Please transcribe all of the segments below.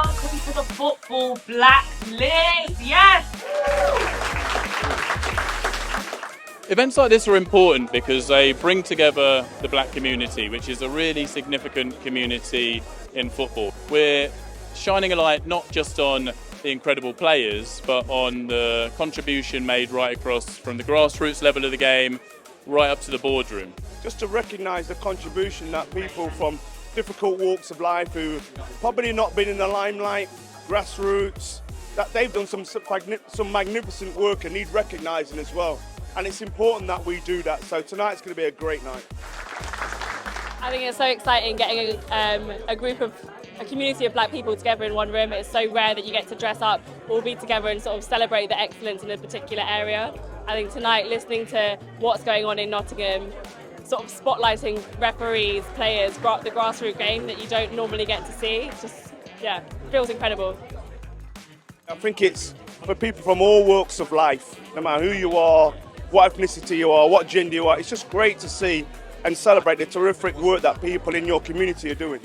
Welcome to the Football Blacklist. Yes! Events like this are important because they bring together the black community, which is a really significant community in football. We're shining a light not just on the incredible players, but on the contribution made right across from the grassroots level of the game right up to the boardroom. Just to recognise the contribution that people from difficult walks of life who probably not been in the limelight, grassroots, that they've done some magnificent work and need recognising as well. And it's important that we do that. So tonight's going to be a great night. I think it's so exciting getting a community of black people together in one room. It's so rare that you get to dress up, all be together and sort of celebrate the excellence in a particular area. I think tonight, listening to what's going on in Nottingham, sort of spotlighting referees, players, the grassroots game that you don't normally get to see, feels incredible. I think it's for people from all walks of life, no matter who you are, what ethnicity you are, what gender you are. It's just great to see and celebrate the terrific work that people in your community are doing.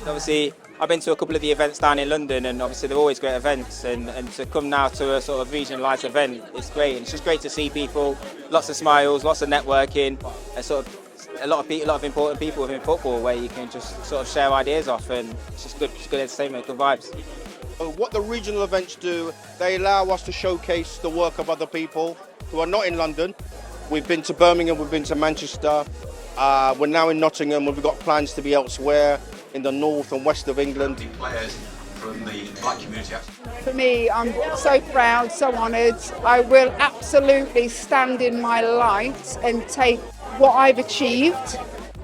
Obviously, I've been to a couple of the events down in London, and obviously they're always great events, and to come now to a sort of regionalised event, it's great. And it's just great to see people, lots of smiles, lots of networking, and sort of a lot of important people within football where you can just sort of share ideas off, and it's just good entertainment, good vibes. What the regional events do, they allow us to showcase the work of other people who are not in London. We've been to Birmingham, we've been to Manchester, we're now in Nottingham, and we've got plans to be elsewhere in the north and west of England. Players from the black community. For me, I'm so proud, so honoured. I will absolutely stand in my light and take what I've achieved.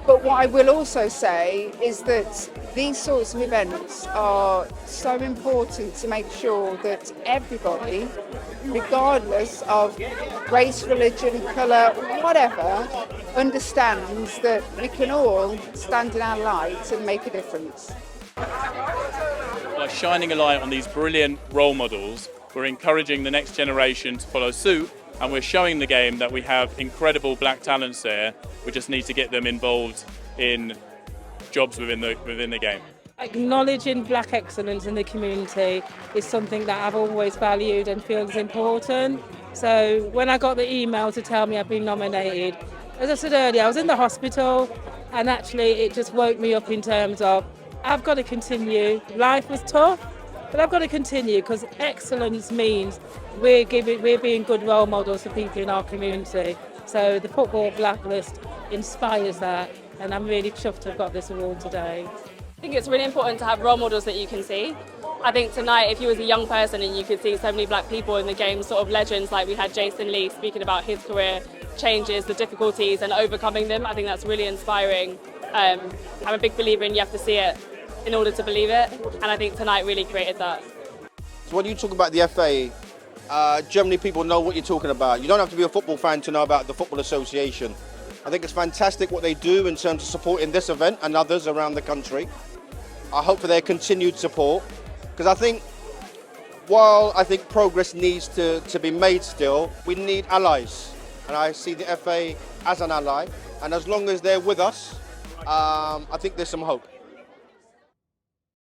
But what I will also say is that these sorts of events are so important to make sure that everybody, regardless of race, religion, colour, whatever, understands that we can all stand in our light and make a difference. By shining a light on these brilliant role models, we're encouraging the next generation to follow suit, and we're showing the game that we have incredible black talents there. We just need to get them involved in jobs within the game. Acknowledging black excellence in the community is something that I've always valued and feel is important. So when I got the email to tell me I've been nominated, as I said earlier, I was in the hospital, and actually it just woke me up in terms of I've got to continue. Life was tough, but I've got to continue because excellence means we're being good role models for people in our community. So the Football Blacklist inspires that, and I'm really chuffed to have got this award today. I think it's really important to have role models that you can see. I think tonight, if you was a young person and you could see so many black people in the game, sort of legends, like we had Jason Lee speaking about his career changes, the difficulties and overcoming them, I think that's really inspiring. I'm a big believer in you have to see it in order to believe it, and I think tonight really created that. So when you talk about the FA, generally people know what you're talking about. You don't have to be a football fan to know about the Football Association. I think it's fantastic what they do in terms of supporting this event and others around the country. I hope for their continued support, because I think while I think progress needs to be made still, we need allies. And I see the FA as an ally, and as long as they're with us, I think there's some hope.